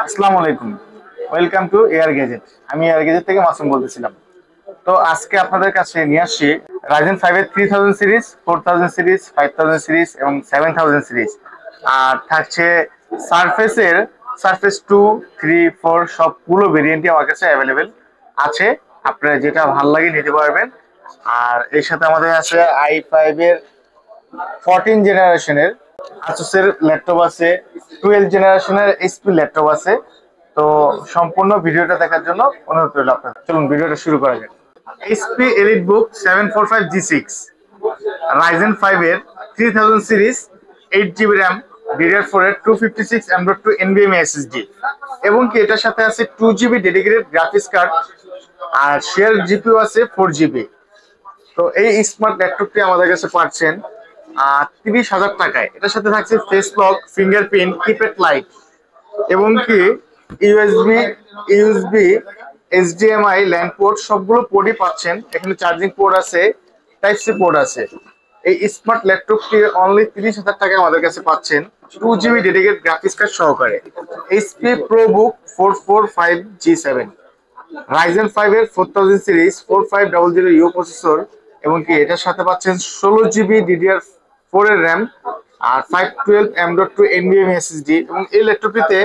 আসসালামু আলাইকুম। Welcome to air gadget. আমি এয়ার গ্যাজেট থেকে মাসুম বলতেছিলাম। তো আজকে আপনাদের কাছে নিয়ে আসছি রাইজেন 5 এর 3000 সিরিজ, 4000 সিরিজ, 5000 সিরিজ এবং 7000 সিরিজ। আর থাকছে সারফেসের সারফেস 2, 3, 4 সবগুলো ভেরিয়েন্টই আমার কাছে অ্যাভেলেবেল আছে। আপনারা যেটা ভালো লাগে নিতে পারবেন। আর এর সাথে আমাদের আছে i5 এর 14 জেনারেশনের আসুসের ল্যাপটপ আছে, 12 জেনারেশনের এইচপি ল্যাপটপ আছে। তো সম্পূর্ণ ভিডিওটা দেখার জন্য অনুরোধ রইল আপনার। চলুন ভিডিওটা শুরু করা যাক। এইচপি এলিট বুক 745G6, রাইজেন 5 এর 3000 সিরিজ, 8 জিবি র্যাম, DDR4 এর 256 M.2 NVMe SSD এবং কি এটার সাথে আছে 2 জিবি ডেডিকেটেড গ্রাফিক্স কার্ড আর শেয়ার জিপিইউ আছে 4 জিবি। তো এই স্মার্ট ল্যাপটপটি আমাদের কাছে পাচ্ছেন 30,000 টাকায়। এটার সাথে থাকছে face lock, fingerprint, keypad light এবং কি USB USB HDMI land port সবগুলো পোর্টই পাচ্ছেন। এখানে চার্জিং পোর্ট আছে, টাইপ সি পোর্ট আছে। এই স্মার্ট ল্যাপটপটি অনলি 30,000 টাকায় আমাদের কাছে পাচ্ছেন 2 জিবি ডেডিকেটেড গ্রাফিক্স কার্ড সহকারে। এইচপি প্রোবুক 445G7, রাইজেন 5 এর 4000 সিরিজ, 4500U প্রসেসর এবং কি এটার সাথে পাচ্ছেন 16 জিবি DDR4 এর র্যাম আর 512 M.2 NVMe SSD এবং এই ল্যাপটপটিতে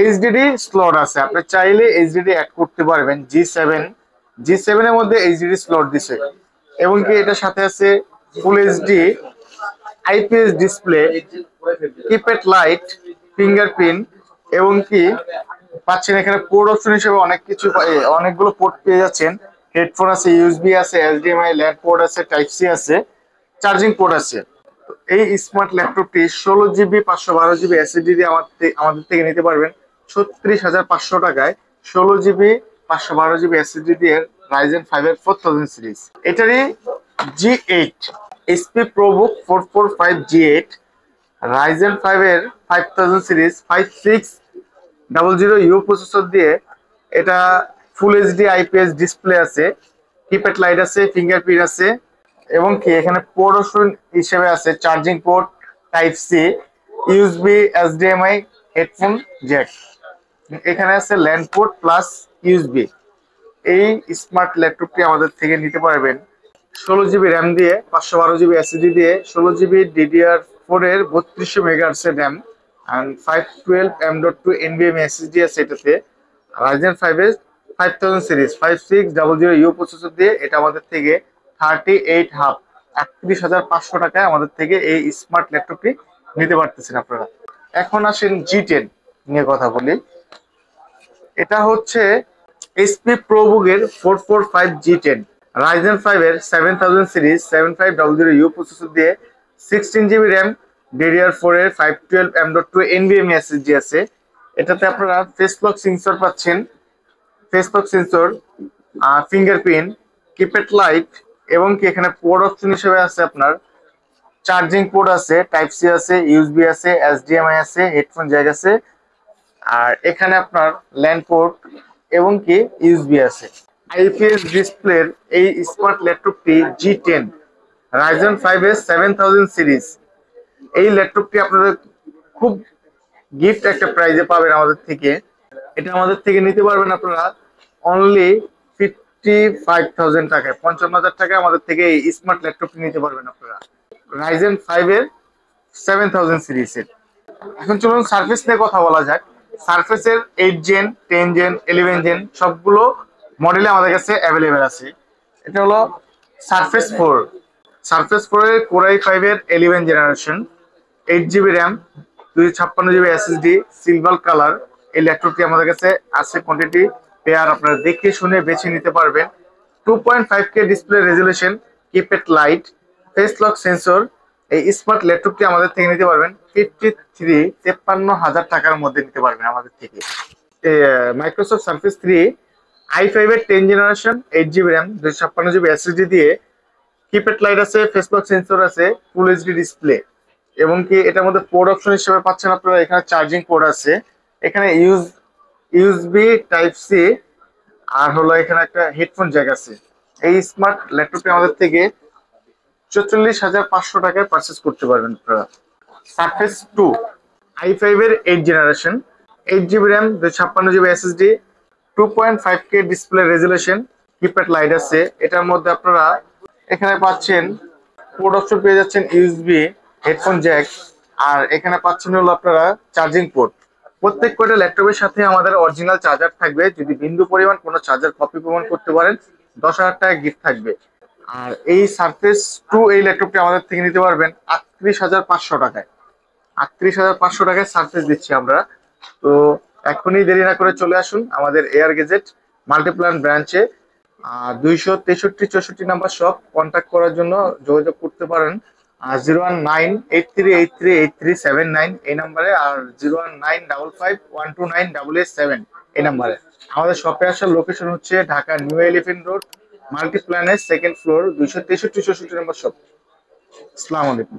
এইচডিডি স্লট আছে। আপনি চাইলে এইচডিডি অ্যাড করতে পারবেন। জি সেভেন এর মধ্যে এইচডিডি স্লট দিছে এবং কি এটার সাথে আছে ফুল HD IPS display, keypad light, fingerprint এবং কি পাচ্ছেন এখানে পোর্ট অপশন হিসেবে অনেক কিছু অনেকগুলো পোর্ট পেয়ে যাচ্ছেন। হেডফোন আছে, ইউএসবি আছে, এইচডিএমআই ল্যান্ড পোর্ট আছে, টাইপ সি আছে, চার্জিং পোর্ট আছে। তো এই স্মার্ট ল্যাপটপটি 16 জিবি 512 জিবি এসএসডি দিয়ে আমাদের থেকে নিতে পারবেন 36,500 টাকায়। 16 জিবি 512 জিবি এসএসডি দিয়ে রাইজেন 5 এর 4000 সিরিজ। এটারই G8 HP ProBook 445G8, Ryzen 5 এর 5000 সিরিজ, 5600U প্রসেসর দিয়ে এটা ফুল এইচডি আইপিএস ডিসপ্লে আছে, কিপ্যাড লাইট আছে, ফিঙ্গারপ্রিন্ট আছে এবং কি এখানে পোর্ট অপশন হিসেবে আছে charging port, type C, USB, HDMI, headphone jack. এখানে আছে ল্যান্ড পোর্ট প্লাস ইউএসবি। এই স্মার্ট ল্যাপটপটি আমাদের থেকে নিতে পারবেন 16 জিবি র্যাম দিয়ে, 512 জিবি এসএসডি দিয়ে, 16 জিবি DDR4 এর 3200 MHz এর RAM and 512 M.2 NVMe SSD আছে এটাতে। রাইজেন 5 এর 5000 সিরিজ, 5600U প্রসেসর দিয়ে এটা আমাদের থেকে 38,500 টাকায় আমাদের থেকে এই স্মার্ট ল্যাপটপটি নিতে পারতেছেন আপনারা। এখন আসেন G10 নিয়ে কথা বলি। এটা হচ্ছে এইচপি প্রোবুক এর 445G10, রাইজেন 5 এর 7000 সিরিজ, 7500U প্রসেসর দিয়ে, 16 জিবি র্যাম, DDR4 এর 512M.2 NVMe SSD আছে। এটাতে আপনারা ফেস লক সেন্সর পাচ্ছেন, face lock sensor, fingerprint, keypad light এবং কি এখানে পোর্ট অপশন হিসেবে আছে আপনার চার্জিং পোর্ট আছে, টাইপ সি আছে, ইউএসবি আছে, এইচডিএমআই আছে, হেডফোন জ্যাক আছে আর এখানে আপনার ল্যান্ড পোর্ট এবং কি ইউএসবি আছে। আইপিএস ডিসপ্লের এই স্মার্ট ল্যাপটপটি G10, রাইজেন 5 এর 7000 সিরিজ। এই ল্যাপটপটি আপনারা খুব গিফট একটা প্রাইজে পাবেন আমাদের থেকে। এটা আমাদের থেকে নিতে পারবেন আপনারা অনলি 55,000 টাকায়, 55,000 টাকায় আমাদের থেকে এই স্মার্ট ল্যাপটপটি নিতে পারবেন আপনারা রাইজেন 5 এর 7000 সিরিজের। এখন চলুন সারফেস নিয়ে কথা বলা যাক। সারফেসের 8 জেন, 10 জেন, 11 জেন সবগুলো মডেলে আমাদের কাছে অ্যাভেলেবেল আছে। এটা হলো সারফেস 4, সারফেস 4 এর কোর i5 এর 11 generation, 8 GB RAM, 256 GB SSD, silver colour. এই ল্যাপটপটি আমাদের কাছে আছে কোয়ান্টিটি পেয়ার, আপনারা দেখে শুনে বেছে নিতে পারবেন। 2.5K display resolution, keypad light, face lock sensor. এই স্মার্ট ল্যাপটপটি আমাদের থেকে নিতে পারবেন 53,000 টাকার মধ্যে নিতে পারবেন আমাদের থেকে। মাইক্রোসফট সার্ফেস 3 i5 এর 10 generation, 8 GB RAM, 256 GB SSD দিয়ে, কিপ্যাড লাইট আছে, ফেস লক সেন্সর আছে, ফুল এইচডি ডিসপ্লে এবং কি এটার মধ্যে পোর্ট অপশন হিসেবে পাচ্ছেন আপনারা এখানে চার্জিং পোর্ট আছে, এখানে ইউএসবি টাইপ সি আর হলো এখানে একটা হেডফোন জ্যাক আছে। এই স্মার্ট ল্যাপটপটি আমাদের থেকে 44,500 টাকায় পারচেস করতে পারবেন আপনারা। সারফেস 2 i5 এর 8 generation, 8 GB RAM, 256 GB SSD, 2.5K display resolution, keypad light আছে। এটার মধ্যে আপনারা এখানে পাচ্ছেন পোর্ট অপশন পেয়ে যাচ্ছেন, ইউএসবি, হেডফোন জ্যাক, আর এখানে পাচ্ছেন হলো আপনারা চার্জিং পোর্ট। প্রত্যেক কয়টা ল্যাপটপের সাথে আমাদের অরিজিনাল চার্জার থাকবে। যদি বিন্দু পরিমাণ কোনো চার্জার কপি প্রমাণ করতে পারেন 10,000 টাকা গিফট থাকবে। আর এই সারফেস 2 এই ল্যাপটপটি আমাদের থেকে নিতে পারবেন 38,500 টাকায়। 38,500 টাকায় সারফেস দিচ্ছি আমরা। তো এখনই দেরি না করে চলে আসুন আমাদের এয়ার গেজেট মাল্টিপ্ল্যান ব্রাঞ্চে। 263 64 নাম্বার শপ। কন্ট্যাক্ট করার জন্য যোগাযোগ করতে পারেন 01983838379 এই নাম্বারে, আর 01955129887 এই নাম্বারে। আমাদের শপে আসার লোকেশন হচ্ছে ঢাকা নিউ এলিফ্যান্ট রোড, মাল্টিপ্ল্যানের সেকেন্ড ফ্লোর, 263 64 নাম্বার শপ। আসসালামু আলাইকুম।